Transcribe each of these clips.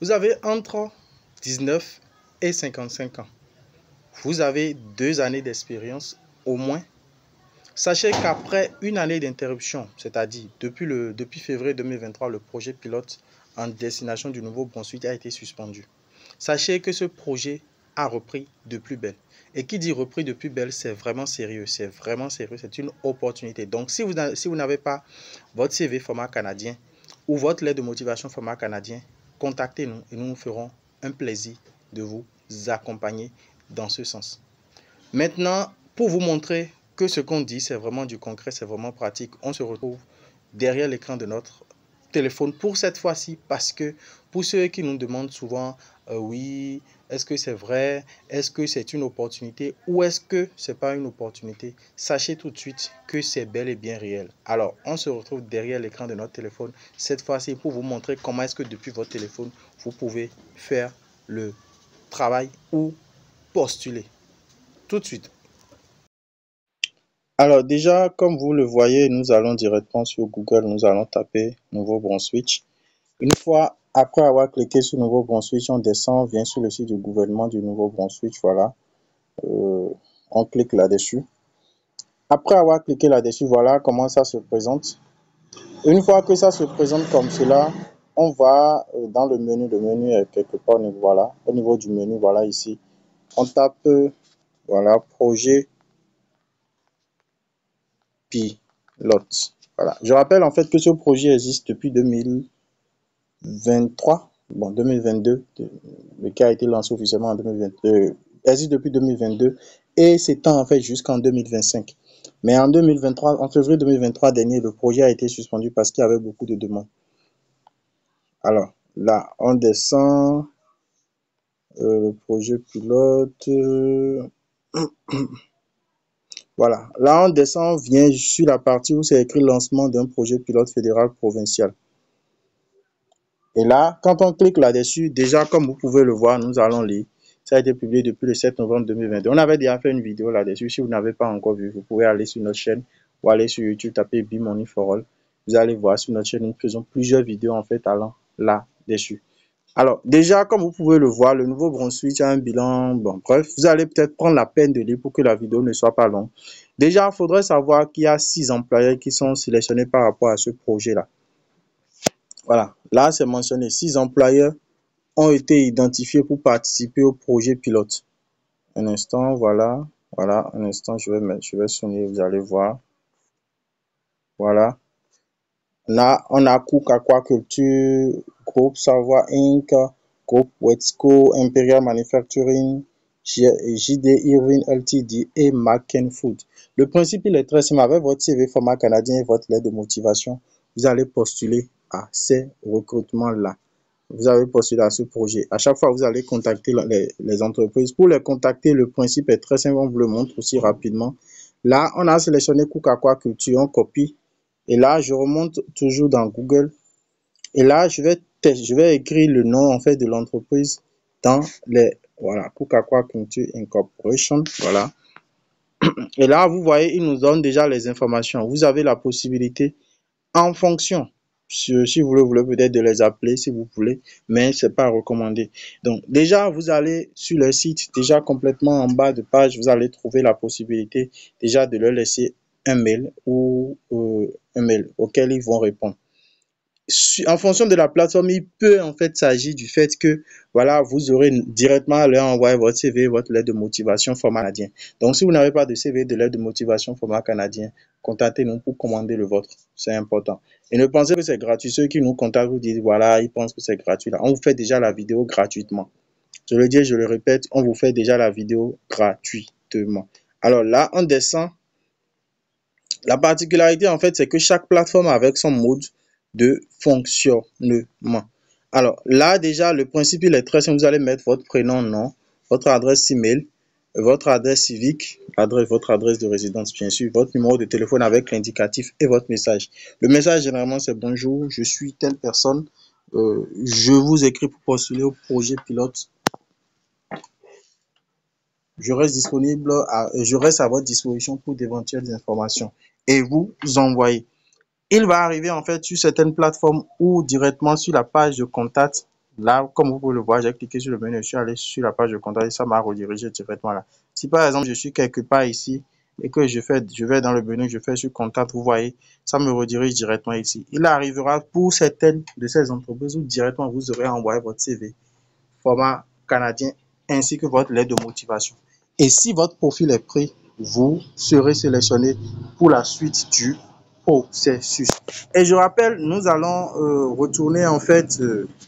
Vous avez entre 19 et 55 ans. Vous avez 2 années d'expérience au moins. Sachez qu'après une année d'interruption, c'est-à-dire depuis février 2023, le projet pilote en destination du Nouveau-Brunswick a été suspendu. Sachez que ce projet a repris de plus belle. Et qui dit repris de plus belle, c'est vraiment sérieux. C'est vraiment sérieux. C'est une opportunité. Donc, si vous n'avez pas votre CV format canadien ou votre lettre de motivation format canadien, contactez-nous et nous nous ferons un plaisir de vous accompagner dans ce sens. Maintenant, pour vous montrer que ce qu'on dit, c'est vraiment du concret, c'est vraiment pratique, on se retrouve derrière l'écran de notre téléphone pour cette fois-ci, parce que pour ceux qui nous demandent souvent oui, est-ce que c'est vrai, est-ce que c'est une opportunité ou est-ce que c'est pas une opportunité, sachez tout de suite que c'est bel et bien réel. Alors on se retrouve derrière l'écran de notre téléphone cette fois-ci pour vous montrer comment est-ce que depuis votre téléphone vous pouvez faire le travail ou postuler tout de suite. Alors déjà, comme vous le voyez, nous allons directement sur Google, nous allons taper Nouveau-Brunswick. Une fois après avoir cliqué sur Nouveau-Brunswick, on descend, on vient sur le site du gouvernement du Nouveau-Brunswick, voilà. On clique là-dessus. Après avoir cliqué là-dessus, voilà comment ça se présente. Une fois que ça se présente comme cela, on va dans le menu est quelque part, voilà, au niveau du menu, voilà ici. On tape, voilà, projet pilote. Voilà. Je rappelle en fait que ce projet existe depuis 2023, bon 2022, le qui a été lancé officiellement en 2022, existe depuis 2022 et s'étend en fait jusqu'en 2025. Mais en 2023, en février 2023 dernier, le projet a été suspendu parce qu'il y avait beaucoup de demandes. Alors là, on descend, le projet pilote. Voilà, là on descend, on vient sur la partie où c'est écrit lancement d'un projet pilote fédéral provincial. Et là, quand on clique là-dessus, déjà comme vous pouvez le voir, nous allons lire. Ça a été publié depuis le 7 novembre 2022. On avait déjà fait une vidéo là-dessus. Si vous n'avez pas encore vu, vous pouvez aller sur notre chaîne ou aller sur YouTube, taper Be Money for All. Vous allez voir sur notre chaîne, nous faisons plusieurs vidéos en fait allant là-dessus. Alors, déjà, comme vous pouvez le voir, le Nouveau-Brunswick a un bilan, bon, bref, vous allez peut-être prendre la peine de lire pour que la vidéo ne soit pas longue. Déjà, il faudrait savoir qu'il y a 6 employeurs qui sont sélectionnés par rapport à ce projet-là. Voilà, là, c'est mentionné, 6 employeurs ont été identifiés pour participer au projet pilote. Un instant, voilà, un instant, je vais sonner, vous allez voir. Voilà. Là, on a Cook Aquaculture, Groupe Savoir Inc., Groupe Wetsco, Imperial Manufacturing, JD Irving Ltd et McCain Food. Le principe, il est très simple. Avec votre CV format canadien et votre lettre de motivation, vous allez postuler à ces recrutements-là. Vous avez postulé à ce projet. À chaque fois, vous allez contacter les entreprises. Pour les contacter, le principe est très simple. On vous le montre aussi rapidement. Là, on a sélectionné Cook Aquaculture, on copie. Et là, je remonte toujours dans Google. Et là, je vais écrire le nom en fait de l'entreprise dans les, voilà, Cook Aquaculture Incorporation, voilà. Et là, vous voyez, il nous donne déjà les informations. Vous avez la possibilité, en fonction, si vous voulez peut-être de les appeler, si vous voulez, mais c'est pas recommandé. Donc, déjà, vous allez sur le site, déjà complètement en bas de page, vous allez trouver la possibilité déjà de leur laisser un mail ou un mail auquel ils vont répondre. En fonction de la plateforme, il peut en fait s'agir du fait que voilà, vous aurez directement à leur envoyer votre CV, votre lettre de motivation format canadien. Donc, si vous n'avez pas de CV, de lettre de motivation format canadien, contactez-nous pour commander le vôtre. C'est important. Et ne pensez que c'est gratuit. Ceux qui nous contactent vous disent voilà, ils pensent que c'est gratuit. Là, on vous fait déjà la vidéo gratuitement. Je le dis et je le répète, on vous fait déjà la vidéo gratuitement. Alors là, on descend. La particularité, en fait, c'est que chaque plateforme a avec son mode de fonctionnement. Alors là, déjà, le principe, il est très simple. Vous allez mettre votre prénom, nom, votre adresse email, votre adresse civique, votre adresse de résidence, bien sûr, votre numéro de téléphone avec l'indicatif et votre message. Le message, généralement, c'est bonjour, je suis telle personne. Je vous écris pour postuler au projet pilote. Je reste à votre disposition pour d'éventuelles informations. Et vous envoyez. Il va arriver en fait sur certaines plateformes ou directement sur la page de contact Là, comme vous pouvez le voir, j'ai cliqué sur le menu, je suis allé sur la page de contact et ça m'a redirigé directement là. Si par exemple, je suis quelque part ici et que je vais dans le menu, je fais sur contact, vous voyez, ça me redirige directement ici. Il arrivera pour certaines de ces entreprises où directement vous aurez envoyé votre CV format canadien ainsi que votre lettre de motivation. Et si votre profil est pris, vous serez sélectionné pour la suite du processus. Et je rappelle, nous allons retourner en fait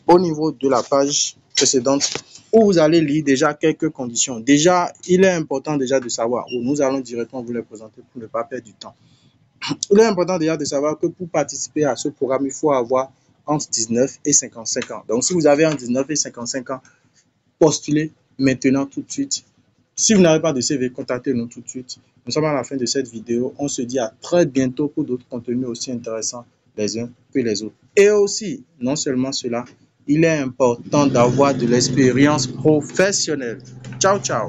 au niveau de la page précédente où vous allez lire déjà quelques conditions. Déjà, il est important déjà de savoir, où nous allons directement vous les présenter pour ne pas perdre du temps. Il est important déjà de savoir que pour participer à ce programme, il faut avoir entre 19 et 55 ans. Donc, si vous avez entre 19 et 55 ans, postulez maintenant tout de suite. Si vous n'avez pas de CV, contactez-nous tout de suite. Nous sommes à la fin de cette vidéo. On se dit à très bientôt pour d'autres contenus aussi intéressants les uns que les autres. Et aussi, non seulement cela, il est important d'avoir de l'expérience professionnelle. Ciao, ciao.